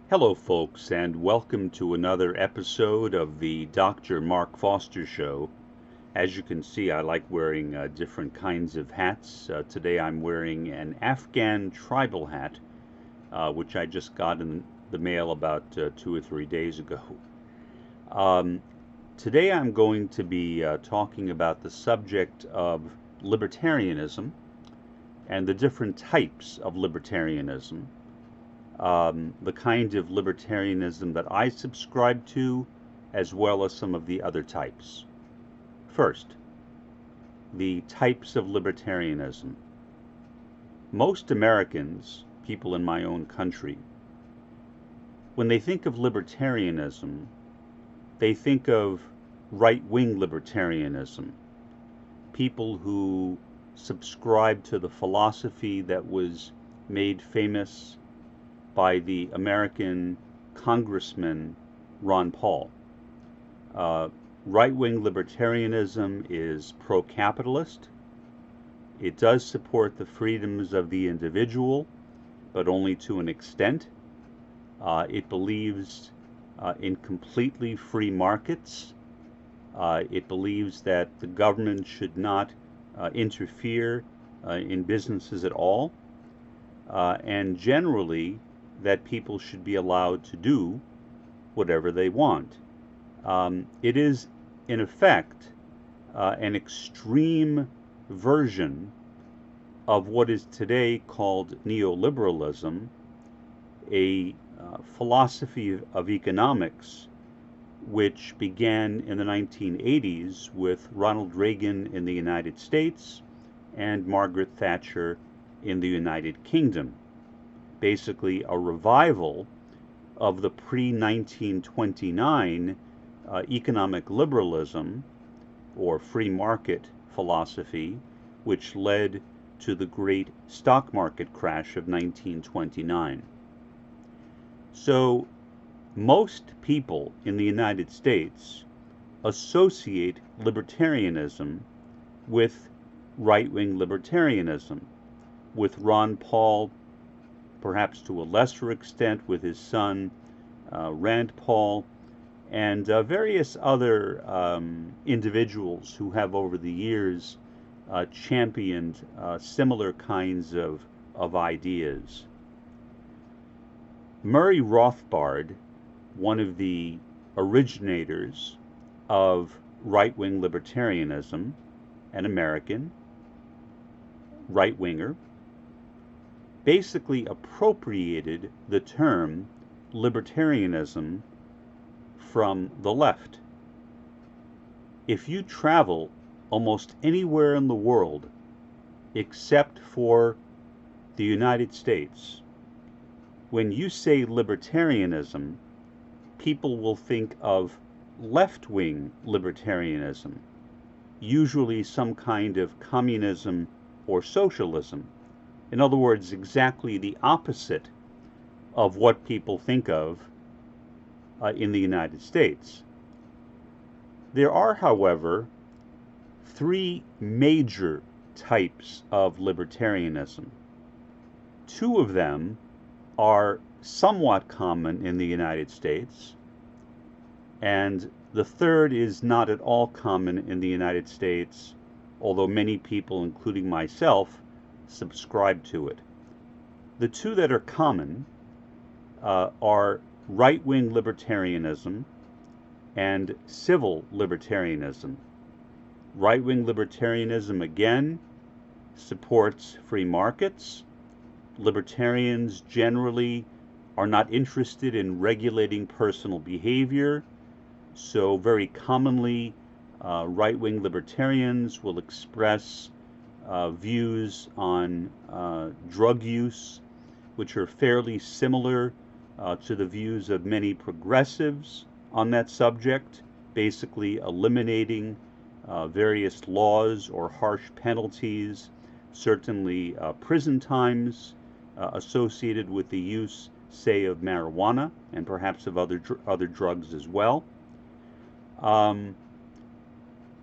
Hello, folks, and welcome to another episode of the Dr. Mark Foster Show. As you can see, I like wearing different kinds of hats. Today I'm wearing an Afghan tribal hat, which I just got in the mail about 2 or 3 days ago. Today I'm going to be talking about the subject of libertarianism and the different types of libertarianism. The kind of libertarianism that I subscribe to, as well as some of the other types. First, the types of libertarianism. Most Americans, people in my own country, when they think of libertarianism, they think of right-wing libertarianism, people who subscribe to the philosophy that was made famous by the American Congressman Ron Paul. Right-wing libertarianism is pro-capitalist. It does support the freedoms of the individual, but only to an extent. It believes in completely free markets. It believes that the government should not interfere in businesses at all, and generally that people should be allowed to do whatever they want. It is, in effect, an extreme version of what is today called neoliberalism, a philosophy of economics which began in the 1980s with Ronald Reagan in the United States and Margaret Thatcher in the United Kingdom. Basically a revival of the pre-1929 economic liberalism or free market philosophy, which led to the great stock market crash of 1929. So most people in the United States associate libertarianism with right-wing libertarianism, with Ron Paul, perhaps to a lesser extent with his son Rand Paul, and various other individuals who have over the years championed similar kinds of ideas. Murray Rothbard, one of the originators of right-wing libertarianism, an American right-winger, basically appropriated the term libertarianism from the left. If you travel almost anywhere in the world except for the United States, when you say libertarianism, people will think of left-wing libertarianism, usually some kind of communism or socialism. In other words, exactly the opposite of what people think of in the United States. There are, however, three major types of libertarianism. Two of them are somewhat common in the United States, and the third is not at all common in the United States, although many people, including myself, subscribe to it. The two that are common are right-wing libertarianism and civil libertarianism. Right-wing libertarianism, again, supports free markets. Libertarians generally are not interested in regulating personal behavior, so very commonly right-wing libertarians will express views on drug use, which are fairly similar to the views of many progressives on that subject, basically eliminating various laws or harsh penalties, certainly prison times associated with the use, say, of marijuana and perhaps of other drugs as well.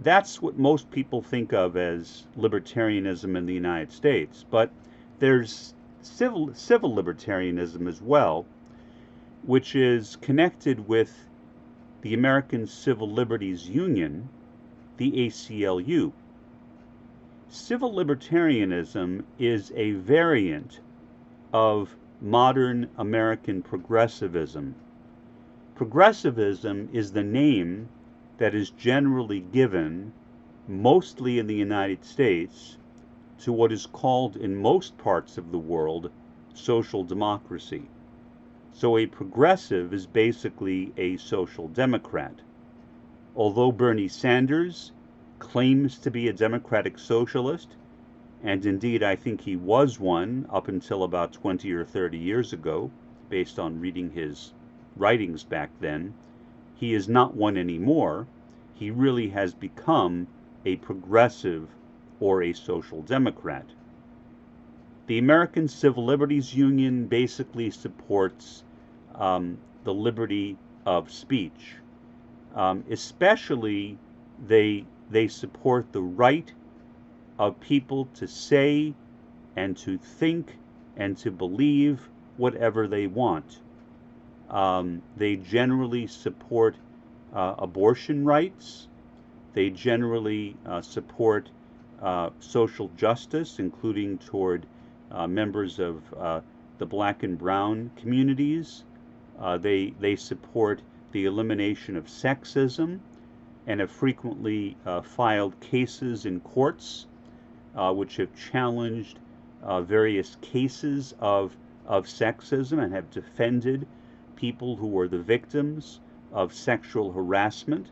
That's what most people think of as libertarianism in the United States, but there's civil libertarianism as well, which is connected with the American Civil Liberties Union, the ACLU. Civil libertarianism is a variant of modern American progressivism. Progressivism is the name that is generally given, mostly in the United States, to what is called in most parts of the world social democracy. So a progressive is basically a social democrat. Although Bernie Sanders claims to be a democratic socialist, and indeed I think he was one up until about 20 or 30 years ago, based on reading his writings back then, he is not one anymore. He really has become a progressive or a social democrat. The American Civil Liberties Union basically supports the liberty of speech. Especially, they support the right of people to say and to think and to believe whatever they want. They generally support abortion rights. They generally support social justice, including toward members of the black and brown communities. They support the elimination of sexism and have frequently filed cases in courts which have challenged various cases of sexism and have defended people who were the victims of sexual harassment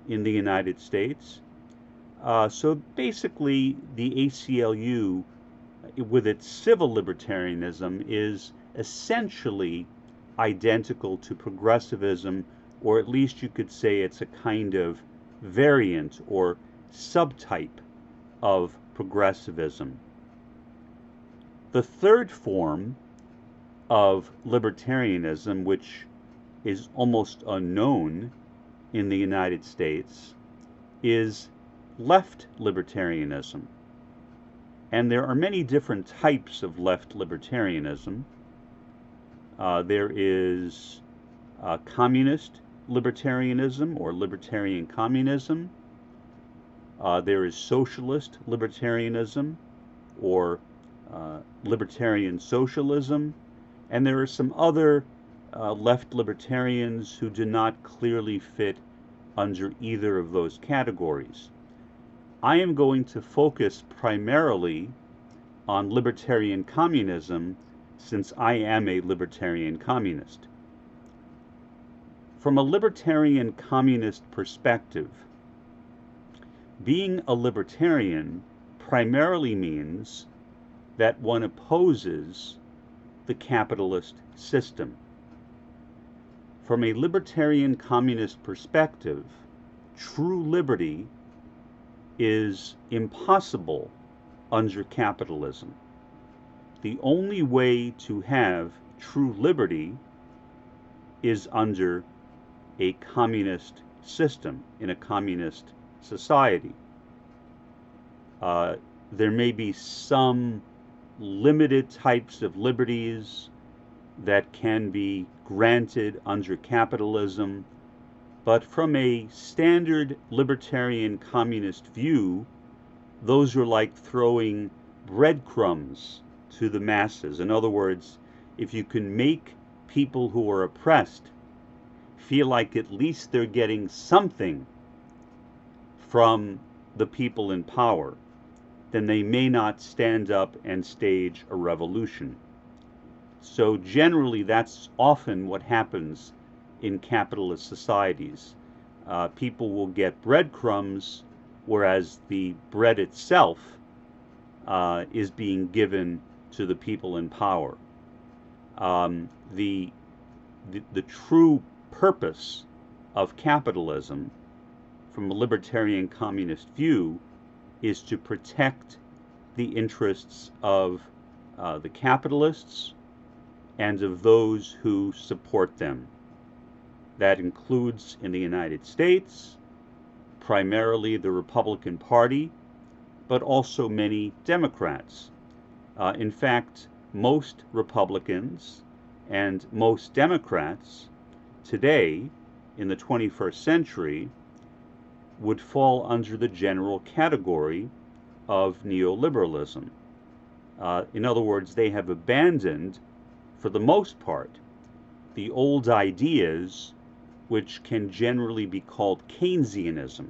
in the United States. So basically, the ACLU, with its civil libertarianism, is essentially identical to progressivism, or at least you could say it's a kind of variant or subtype of progressivism. The third form of libertarianism, which is almost unknown in the United States, is left libertarianism. And there are many different types of left libertarianism. There is communist libertarianism or libertarian communism. There is socialist libertarianism or libertarian socialism. And there are some other left libertarians who do not clearly fit under either of those categories. I am going to focus primarily on libertarian communism since I am a libertarian communist. From a libertarian communist perspective, being a libertarian primarily means that one opposes the capitalist system. From a libertarian communist perspective, true liberty is impossible under capitalism. The only way to have true liberty is under a communist system, in a communist society. There may be some limited types of liberties that can be granted under capitalism, but from a standard libertarian communist view, those are like throwing breadcrumbs to the masses. In other words, if you can make people who are oppressed feel like at least they're getting something from the people in power, then they may not stand up and stage a revolution. So generally, that's often what happens in capitalist societies. People will get breadcrumbs, whereas the bread itself is being given to the people in power. The true purpose of capitalism, from a libertarian communist view, is to protect the interests of the capitalists and of those who support them. That includes, in the United States, primarily the Republican Party, but also many Democrats. In fact, most Republicans And most Democrats today, in the 21st century, would fall under the general category of neoliberalism. In other words, they have abandoned, for the most part, the old ideas which can generally be called Keynesianism.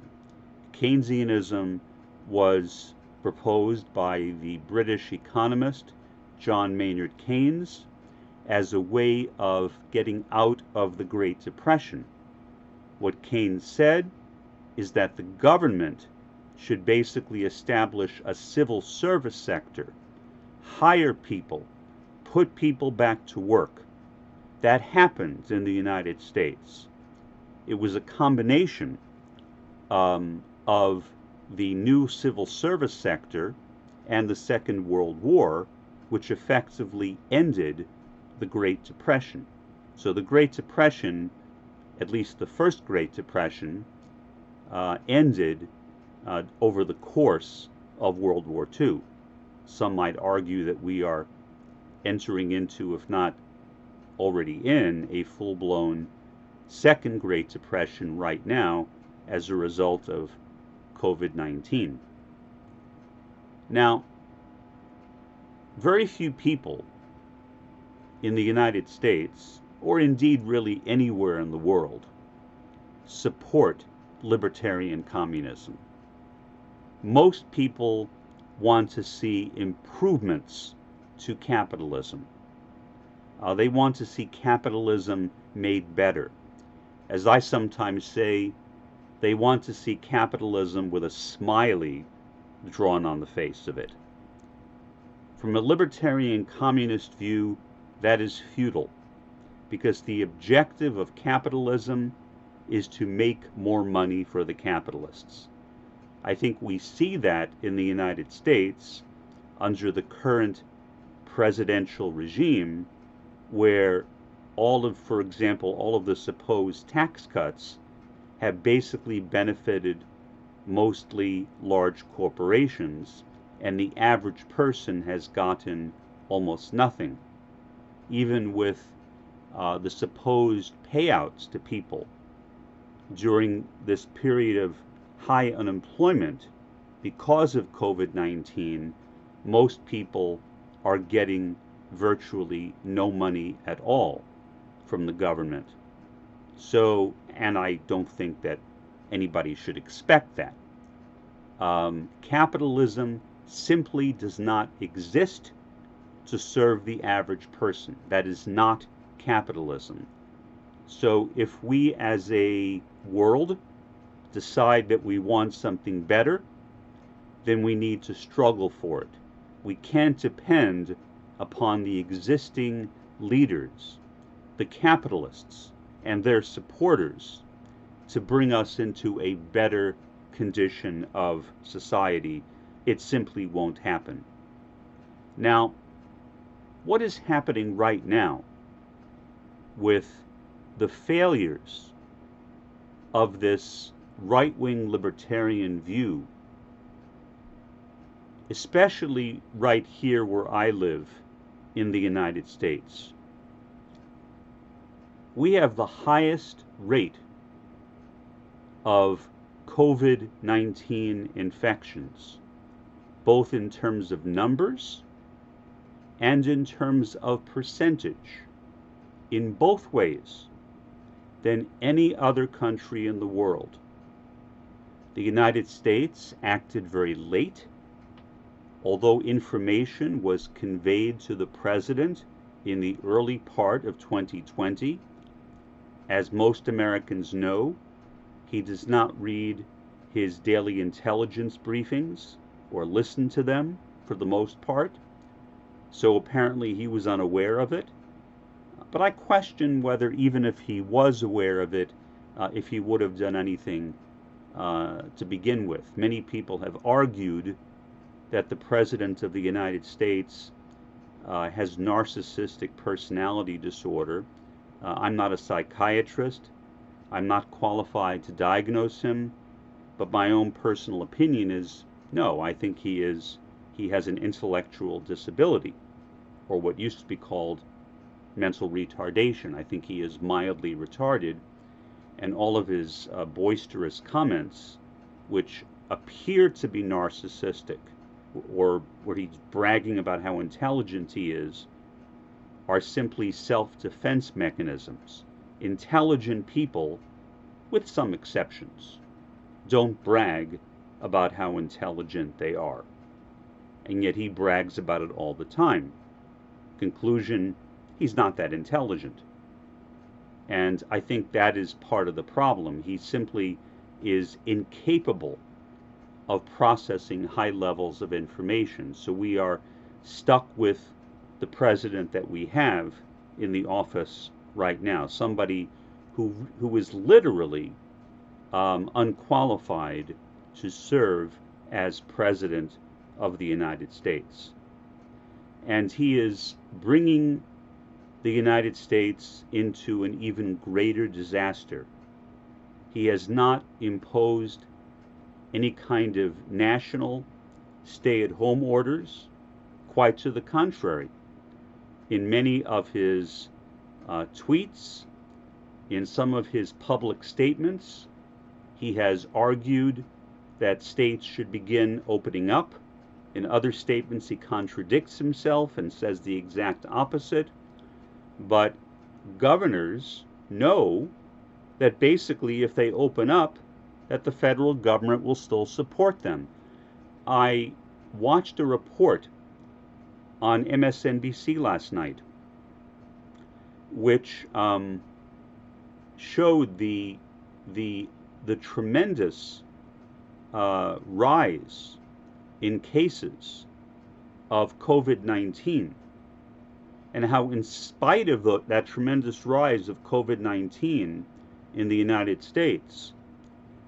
Keynesianism was proposed by the British economist John Maynard Keynes as a way of getting out of the Great Depression. What Keynes said is that the government should basically establish a civil service sector, hire people, put people back to work. That happened in the United States. It was a combination of the new civil service sector and the Second World War, which effectively ended the Great Depression. So the Great Depression, at least the first Great Depression, ended over the course of World War II. Some might argue that we are entering into, if not already in, a full-blown second Great Depression right now as a result of COVID-19. Now, very few people in the United States, or indeed really anywhere in the world, support libertarian communism. Most people want to see improvements to capitalism. They want to see capitalism made better. As I sometimes say, they want to see capitalism with a smiley drawn on the face of it. From a libertarian communist view, that is futile, because the objective of capitalism is to make more money for the capitalists. I think we see that in the United States under the current presidential regime, where for example, all of the supposed tax cuts have basically benefited mostly large corporations, and the average person has gotten almost nothing. Even with the supposed payouts to people during this period of high unemployment because of COVID-19, most people are getting virtually no money at all from the government. So, and I don't think that anybody should expect that. Capitalism simply does not exist to serve the average person. That is not capitalism. So if we as a world decide that we want something better, then we need to struggle for it. We can't depend upon the existing leaders, the capitalists, and their supporters to bring us into a better condition of society. It simply won't happen. Now, what is happening right now with the failures of this right-wing libertarian view, especially right here where I live in the United States? We have the highest rate of COVID-19 infections, both in terms of numbers and in terms of percentage, in both ways, than any other country in the world. The United States acted very late. Although information was conveyed to the president in the early part of 2020, as most Americans know, he does not read his daily intelligence briefings or listen to them for the most part. So apparently he was unaware of it. But I question whether, even if he was aware of it, if he would have done anything to begin with. Many people have argued that the President of the United States has narcissistic personality disorder. I'm not a psychiatrist. I'm not qualified to diagnose him, but my own personal opinion is no, I think he has an intellectual disability, or what used to be called mental retardation. I think he is mildly retarded, and all of his boisterous comments, which appear to be narcissistic, or where he's bragging about how intelligent he is, are simply self-defense mechanisms. Intelligent people, with some exceptions, don't brag about how intelligent they are. And yet he brags about it all the time. Conclusion, he's not that intelligent. And I think that is part of the problem. He simply is incapable of processing high levels of information. So we are stuck with the president that we have in the office right now, somebody who is literally unqualified to serve as president of the United States. And he is bringing the United States into an even greater disaster. He has not imposed any kind of national stay-at-home orders. Quite to the contrary. In many of his tweets, in some of his public statements, he has argued that states should begin opening up. In other statements, he contradicts himself and says the exact opposite. But governors know that basically if they open up, that the federal government will still support them. I watched a report on MSNBC last night, which showed the tremendous rise in cases of COVID-19, and how in spite of that tremendous rise of COVID-19 in the United States,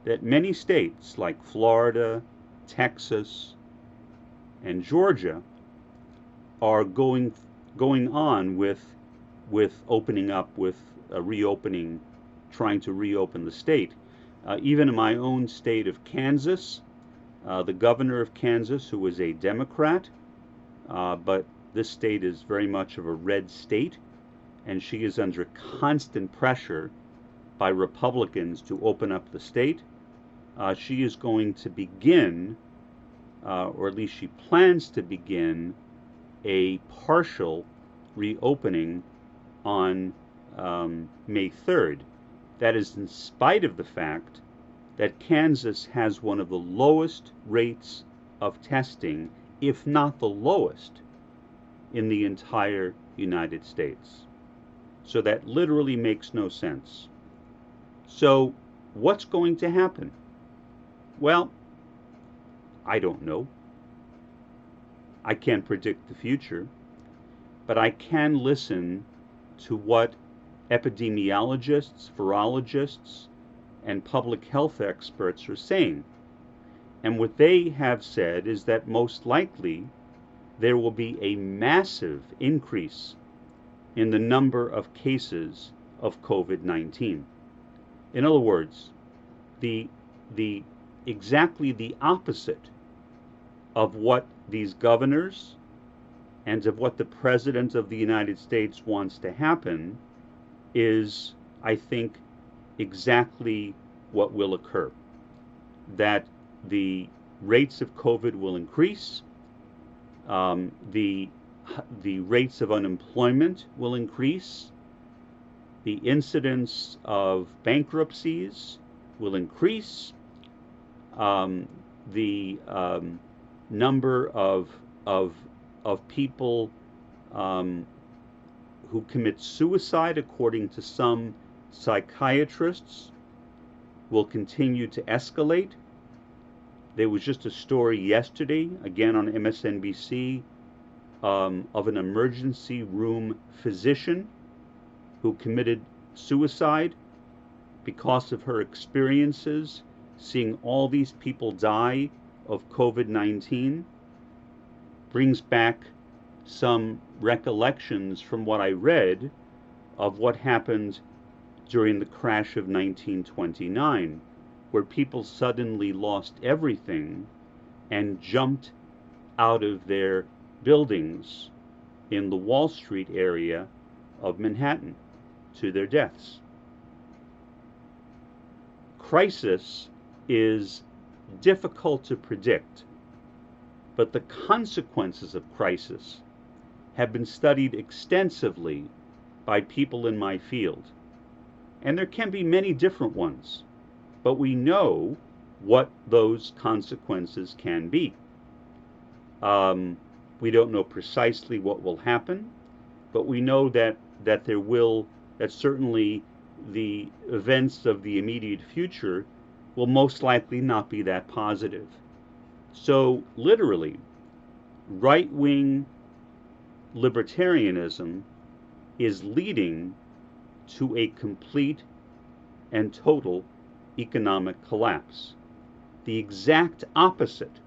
that many states like Florida, Texas, and Georgia are going on with opening up, with reopening, trying to reopen the state. Even in my own state of Kansas, the governor of Kansas, who is a Democrat, but this state is very much of a red state, and she is under constant pressure by Republicans to open up the state. She is going to begin, or at least she plans to begin, a partial reopening on May 3rd. That is in spite of the fact that Kansas has one of the lowest rates of testing, if not the lowest, in the entire United States. So that literally makes no sense. So what's going to happen? Well, I don't know. I can't predict the future, but I can listen to what epidemiologists, virologists, and public health experts are saying. And what they have said is that most likely there will be a massive increase in the number of cases of COVID-19. In other words, exactly the opposite of what these governors and of what the President of the United States wants to happen is, I think, exactly what will occur. That the rates of COVID will increase, the rates of unemployment will increase, the incidence of bankruptcies will increase, the number of people who commit suicide, according to some psychiatrists, will continue to escalate. There was just a story yesterday, again on MSNBC, of an emergency room physician who committed suicide because of her experiences seeing all these people die of COVID-19. Brings back some recollections from what I read of what happened during the crash of 1929, where people suddenly lost everything and jumped out of their buildings in the Wall Street area of Manhattan to their deaths. Crisis is difficult to predict, but the consequences of crisis have been studied extensively by people in my field. And there can be many different ones, but we know what those consequences can be. We don't know precisely what will happen, but we know that certainly the events of the immediate future will most likely not be that positive. So literally, right-wing libertarianism is leading to a complete and total economic collapse. The exact opposite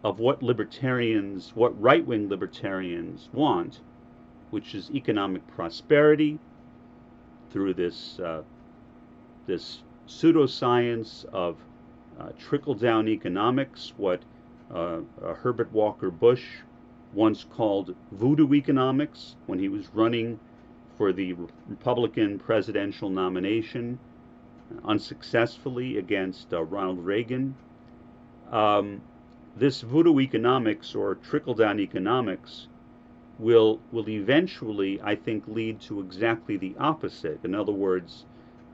of what right-wing libertarians want, which is economic prosperity through this pseudoscience of trickle-down economics, what Herbert Walker Bush once called voodoo economics when he was running for the Republican presidential nomination unsuccessfully against Ronald Reagan. This voodoo economics or trickle-down economics will eventually, I think, lead to exactly the opposite. In other words,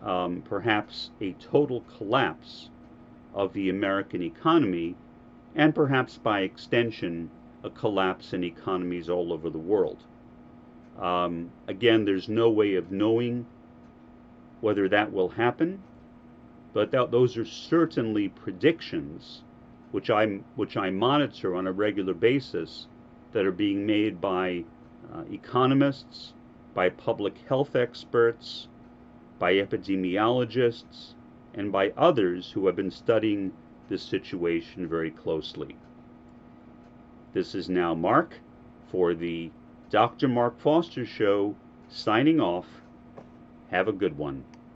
perhaps a total collapse of the American economy, and perhaps by extension, a collapse in economies all over the world. Again, there's no way of knowing whether that will happen, but those are certainly predictions which I monitor on a regular basis that are being made by economists, by public health experts, by epidemiologists, and by others who have been studying this situation very closely. This is now Mark for the Dr. Mark Foster Show, signing off. Have a good one.